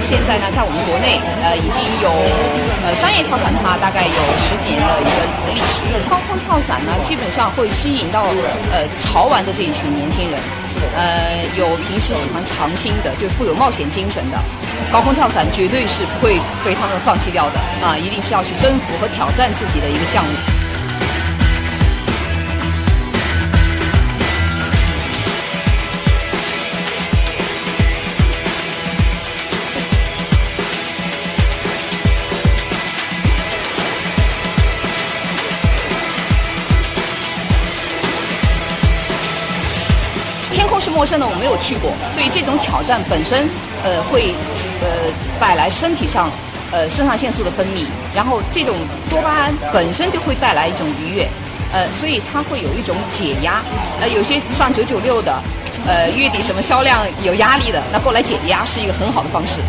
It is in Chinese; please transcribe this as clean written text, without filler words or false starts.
现在呢，在我们国内已经有商业跳伞的话，大概有10几年的一个历史。高空跳伞呢，基本上会吸引到潮玩的这一群年轻人。有平时喜欢尝新的，就富有冒险精神的，高空跳伞绝对是不会被他们放弃掉的啊！一定是要去征服和挑战自己的一个项目。天空是陌生的，我没有去过，所以这种挑战本身，会带来身体上，肾上腺素的分泌，然后这种多巴胺本身就会带来一种愉悦，所以它会有一种解压。有些上996的，月底什么销量有压力的，那过来解压是一个很好的方式。